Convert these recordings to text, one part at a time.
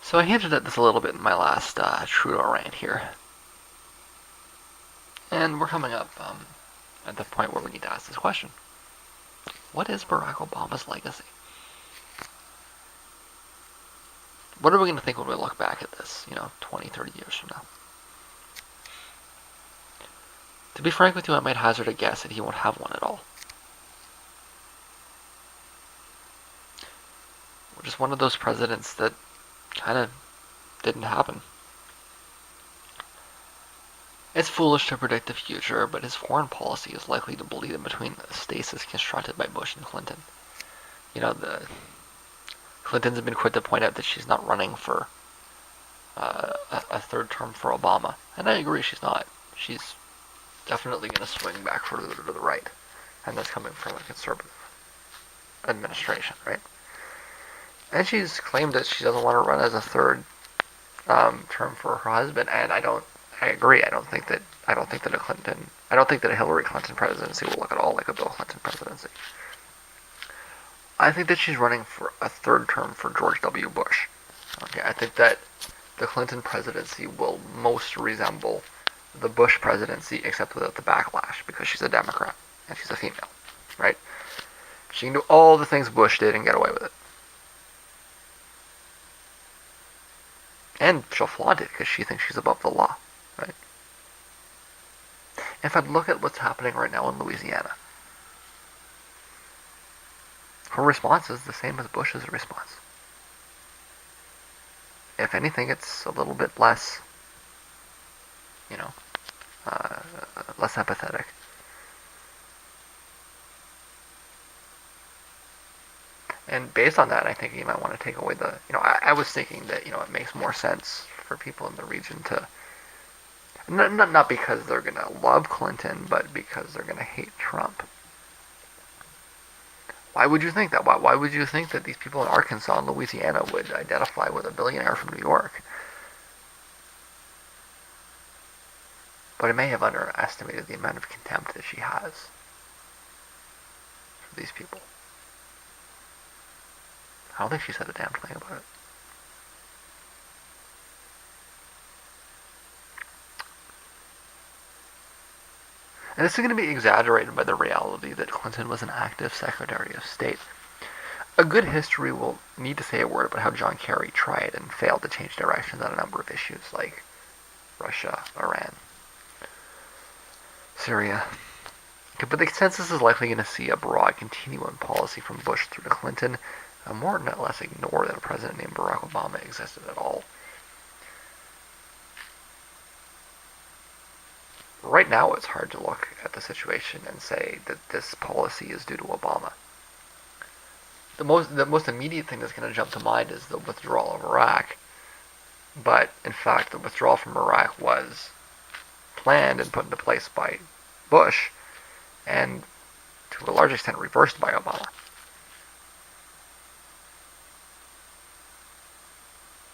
So I hinted at this a little bit in my last Trudeau rant here. And we're coming up at the point where we need to ask this question. What is Barack Obama's legacy? What are we going to think when we look back at this, 20, 30 years from now? To be frank with you, I might hazard a guess that he won't have one at all. We're just one of those presidents that kind of didn't happen. It's foolish to predict the future, but his foreign policy is likely to bleed in between the stasis constructed by Bush and Clinton. The Clinton's have been quick to point out that she's not running for a third term for Obama, and I agree she's not. She's definitely going to swing back further to the right, and that's coming from a conservative administration, right? And she's claimed that she doesn't want to run as a third term for her husband, and I agree. I don't think that a Hillary Clinton presidency will look at all like a Bill Clinton presidency. I think that she's running for a third term for George W. Bush. Okay, I think that the Clinton presidency will most resemble the Bush presidency, except without the backlash, because she's a Democrat and she's a female, right? She can do all the things Bush did and get away with it. And she'll flaunt it because she thinks she's above the law, right? If I look at what's happening right now in Louisiana, her response is the same as Bush's response. If anything, it's a little bit less, less empathetic. And based on that, I think you might want to take away I was thinking that, it makes more sense for people in the region to, not because they're going to love Clinton, but because they're going to hate Trump. Why would you think that? Why would you think that these people in Arkansas and Louisiana would identify with a billionaire from New York? But I may have underestimated the amount of contempt that she has for these people. I don't think she said a damn thing about it. And this is going to be exaggerated by the reality that Clinton was an active Secretary of State. A good history will need to say a word about how John Kerry tried and failed to change directions on a number of issues like Russia, Iran, Syria. But the consensus is likely going to see a broad continuum policy from Bush through to Clinton, more or less ignore that a president named Barack Obama existed at all. Right now, it's hard to look at the situation and say that this policy is due to Obama. The most immediate thing that's going to jump to mind is the withdrawal of Iraq. But in fact, the withdrawal from Iraq was planned and put into place by Bush, and to a large extent reversed by Obama.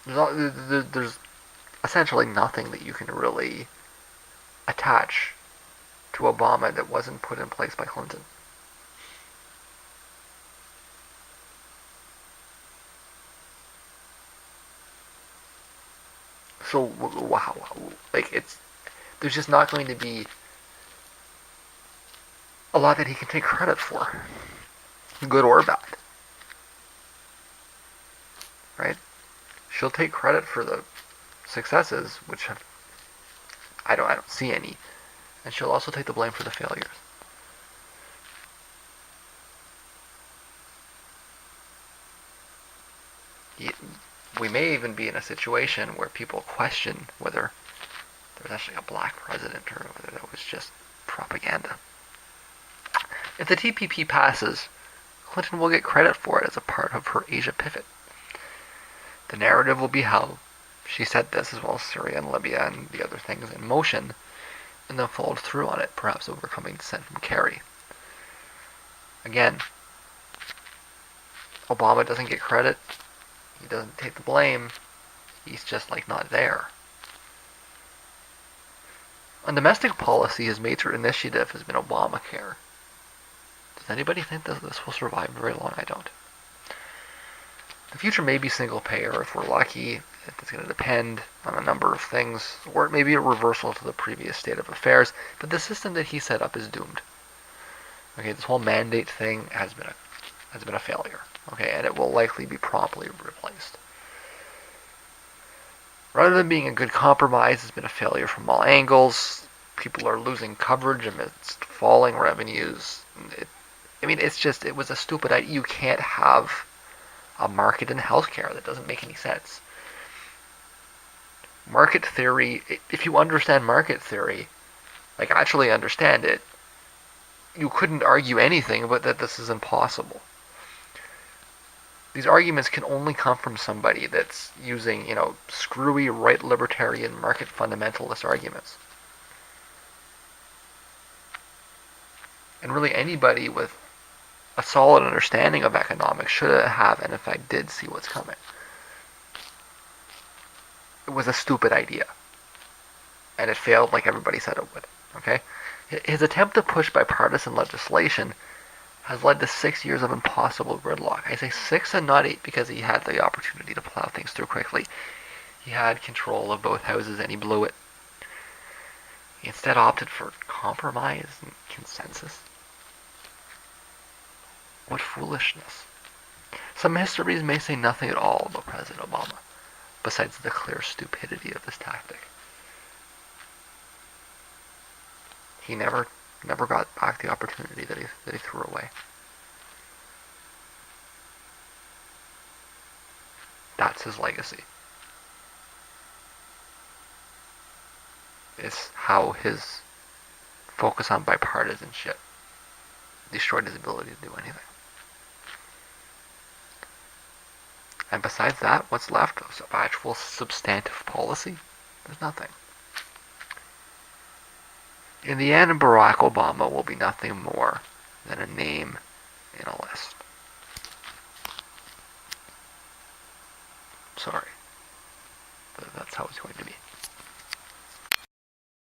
There's essentially nothing that you can really attach to Obama that wasn't put in place by Clinton. So wow, there's just not going to be a lot that he can take credit for, good or bad, right? She'll take credit for the successes, which I don't see any, and she'll also take the blame for the failures. We may even be in a situation where people question whether there's actually a black president or whether that was just propaganda. If the TPP passes, Clinton will get credit for it as a part of her Asia pivot. The narrative will be how she set this, as well as Syria and Libya and the other things, in motion, and then followed through on it, perhaps overcoming dissent from Kerry. Again, Obama doesn't get credit. He doesn't take the blame. He's just not there. On domestic policy, his major initiative has been Obamacare. Does anybody think that this will survive very long? I don't. The future may be single payer if we're lucky, It's going to depend on a number of things, or it may be a reversal to the previous state of affairs. But the system that he set up is doomed. Okay, this whole mandate thing has been a failure. Okay, and it will likely be promptly replaced. Rather than being a good compromise, it's been a failure from all angles. People are losing coverage amidst falling revenues. It was a stupid idea. You can't have a market in healthcare. That doesn't make any sense. Market theory, if you understand market theory, like actually understand it, you couldn't argue anything but that this is impossible. These arguments can only come from somebody that's using, screwy right libertarian market fundamentalist arguments. And really anybody with a solid understanding of economics should have, and in fact did, see what's coming. It was a stupid idea. And it failed like everybody said it would. Okay? His attempt to push bipartisan legislation has led to 6 years of impossible gridlock. I say 6 and not 8 because he had the opportunity to plow things through quickly. He had control of both houses and he blew it. He instead opted for compromise and consensus. What foolishness. Some histories may say nothing at all about President Obama, besides the clear stupidity of this tactic. He never got back the opportunity that he threw away. That's his legacy. It's how his focus on bipartisanship destroyed his ability to do anything. And besides that, what's left of actual substantive policy? There's nothing. In the end, Barack Obama will be nothing more than a name in a list. Sorry. But that's how it's going to be.